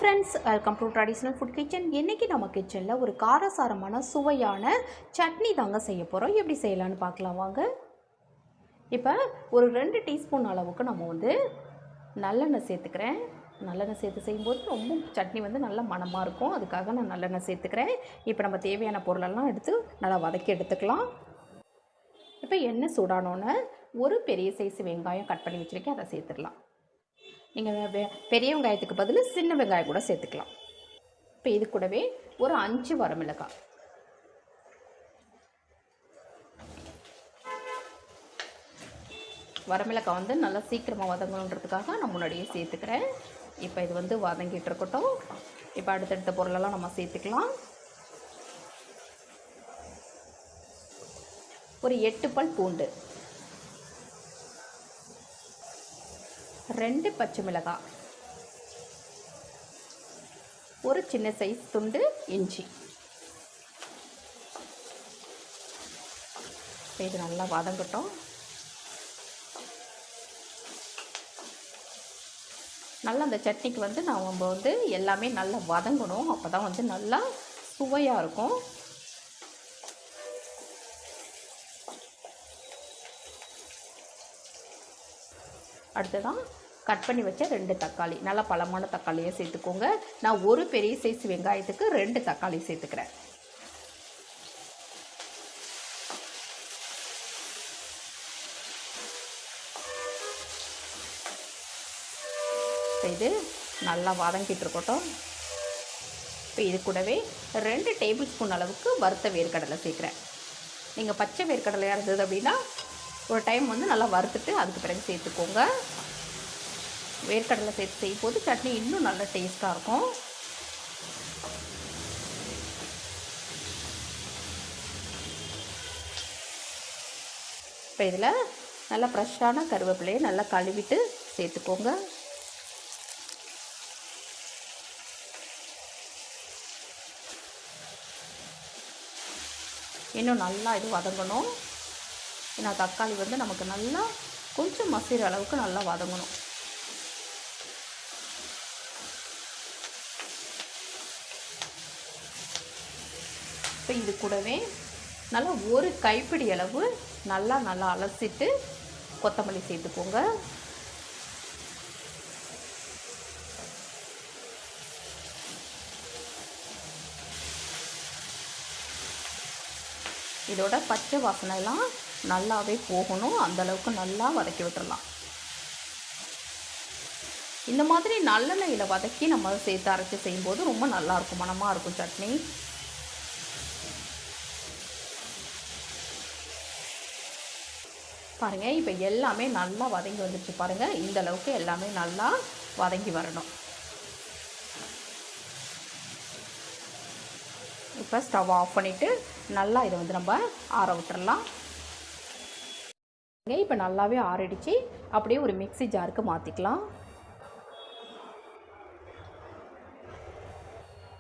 Friends, welcome to traditional food kitchen. இன்றைக்கி நம்ம கிச்சனில் ஒரு காரசாரமான சுவையான சட்னி தாங்க செய்ய போகிறோம். எப்படி செய்யலான்னு பார்க்கலாம் வாங்க. இப்போ ஒரு 2 டீஸ்பூன் அளவுக்கு நம்ம நல்லெண்ணெய் சேர்த்துக்கிறேன். நல்லெண்ணெய் சேர்த்து செய்யும்போது ரொம்ப சட்னி நல்ல மணமாக இருக்கும். அதுக்காக நான் நல்லெண்ணெய் சேர்த்துக்கிறேன். இப்போ நம்ம தேவையான பொருளெல்லாம் எடுத்து நல்லா வதக்கி எடுத்துக்கலாம். இப்போ எண்ணெய் சூடானோன்னே ஒரு பெரிய சைஸ் வெங்காயம் கட் பண்ணி வச்சுருக்கேன், அதை சேர்த்துடலாம். நீங்கள் பெரிய வெங்காயத்துக்கு பதில் சின்ன வெங்காயம் கூட சேர்த்துக்கலாம். இப்போ இது கூடவே ஒரு 5 வரமிளகாய், வரமிளகாய் நல்லா சீக்கிரமாக வதங்கணுன்றதுக்காக நான் முன்னாடியே சேர்த்துக்கிறேன். இப்போ இது வதங்கிட்டு இருக்கட்டும். இப்போ அடுத்தடுத்த பொருளெல்லாம் நம்ம சேர்த்துக்கலாம். ஒரு 8 பல் பூண்டு, 2 பச்சை மிளகாய், ஒரு சின்ன சைஸ் துண்டு இஞ்சி. இது நல்லா வதங்கட்டும். நல்லா அந்த சட்னிக்கு நம்ம எல்லாமே நல்லா வதங்கணும். அப்போ தான் நல்லா சுவையாக இருக்கும். அடுத்ததான் கட் பண்ணி வச்ச 2 தக்காளி, நல்லா பழமான தக்காளியை சேர்த்துக்கோங்க. நான் ஒரு பெரிய சைஸ் வெங்காயத்துக்கு 2 தக்காளி சேர்த்துக்கிறேன். இது நல்லா வதங்கிட்டு இருக்கட்டும். இப்போ இது கூடவே 2 டேபிள் ஸ்பூன் அளவுக்கு வறுத்த வேர்க்கடலை சேர்க்குறேன். நீங்கள் பச்சை வேர்க்கடலையாக இருந்தது அப்படின்னா ஒரு டைம் நல்லா வறுத்துட்டு அதுக்கு பிறகு சேர்த்துக்கோங்க. வேர்க்கடலை சேர்த்து செய்யும் போது சட்னி இன்னும் நல்ல டேஸ்ட்டாக இருக்கும். இப்போ இதில் நல்லா ஃப்ரெஷ்ஷான கருவேப்பிலையை நல்லா கழுவிட்டு சேர்த்துக்கோங்க. இன்னும் நல்லா இது வதங்கணும். ஏன்னா தக்காளி நமக்கு நல்லா கொஞ்சம் மசிற அளவுக்கு நல்லா வதங்கணும். இப்போ இது கூடவே நல்லா ஒரு கைப்பிடி அளவு நல்லா அலசிட்டு கொத்தமல்லி சேர்த்துக்கோங்க. இதோட பச்சை வாசனைலாம் நல்லாவே போகணும். அந்தளவுக்கு நல்லா வதக்கி விட்டுடலாம். இந்த மாதிரி நல்லெண்ணெயில் வதக்கி நம்ம சேர்த்து அரைச்சி செய்யும்போது ரொம்ப நல்லாயிருக்கும், மணமாக இருக்கும் சட்னி. பாருங்கள், இப்போ எல்லாமே நல்லா வதங்கி வந்துடுச்சு. பாருங்கள், இந்த அளவுக்கு எல்லாமே நல்லா வதங்கி வரணும். இப்போ ஸ்டவ் ஆஃப் பண்ணிவிட்டு நல்லா இதை நம்ம ஆற விட்டுறலாம். இப்போ நல்லாவே ஆறிடுச்சு. அப்படியே ஒரு மிக்ஸி ஜாருக்கு மாற்றிக்கலாம்.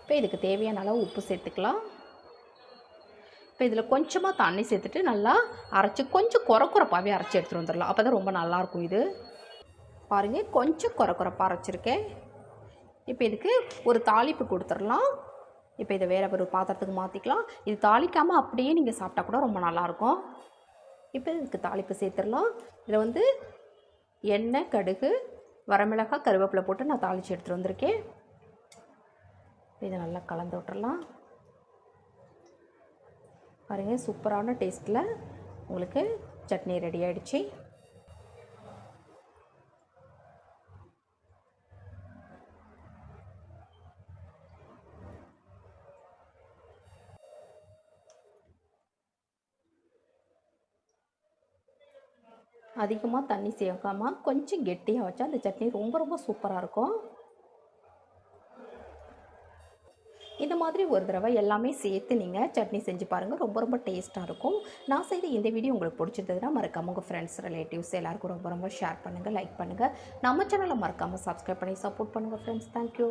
இப்போ இதுக்கு தேவையான அளவு உப்பு சேர்த்துக்கலாம். இப்போ இதில் கொஞ்சமாக தண்ணி சேர்த்துட்டு நல்லா அரைச்சி கொஞ்சம் குறப்பாகவே அரைச்சி எடுத்துகிட்டு வந்துடலாம். அப்போ தான் ரொம்ப நல்லாயிருக்கும். இது பாருங்கள், கொஞ்சம் குறப்பாக அரைச்சிருக்கேன். இப்போ இதுக்கு ஒரு தாளிப்பு கொடுத்துடலாம். இப்போ இதை வேறு ஒரு பாத்திரத்துக்கு மாற்றிக்கலாம். இது தாளிக்காமல் அப்படியே நீங்கள் சாப்பிட்டா கூட ரொம்ப நல்லாயிருக்கும். இப்போ இதுக்கு தாளிப்பு சேர்த்துடலாம். இதில் எண்ணெய், கடுகு, வரமிளகாய், கருவேப்பிலை போட்டு நான் தாளித்து எடுத்துகிட்டு வந்திருக்கேன். இதை நல்லா கலந்து விட்டுறலாம். பாருங்கள், சூப்பரான டேஸ்ட்டில் உங்களுக்கு சட்னி ரெடி ஆகிடுச்சு. அதிகமாக தண்ணி சேர்க்காமல் கொஞ்சம் கெட்டியாக வச்சா அந்த சட்னி ரொம்ப சூப்பராக இருக்கும். இந்த மாதிரி ஒரு தடவை எல்லாமே சேர்த்து நீங்கள் சட்னி செஞ்சு பாருங்கள். ரொம்ப டேஸ்ட்டாக இருக்கும். நான் செய்த இந்த வீடியோ உங்களுக்கு பிடிச்சிருந்ததுன்னா மறக்காமல் உங்கள் ஃப்ரெண்ட்ஸ், ரிலேட்டிவ்ஸ் எல்லாருக்கும் ரொம்ப ஷேர் பண்ணுங்கள், லைக் பண்ணுங்கள். நம்ம சேனலை மறக்காமல் சப்ஸ்கிரைப் பண்ணி சப்போர்ட் பண்ணுங்கள் ஃப்ரெண்ட்ஸ். தேங்க்யூ.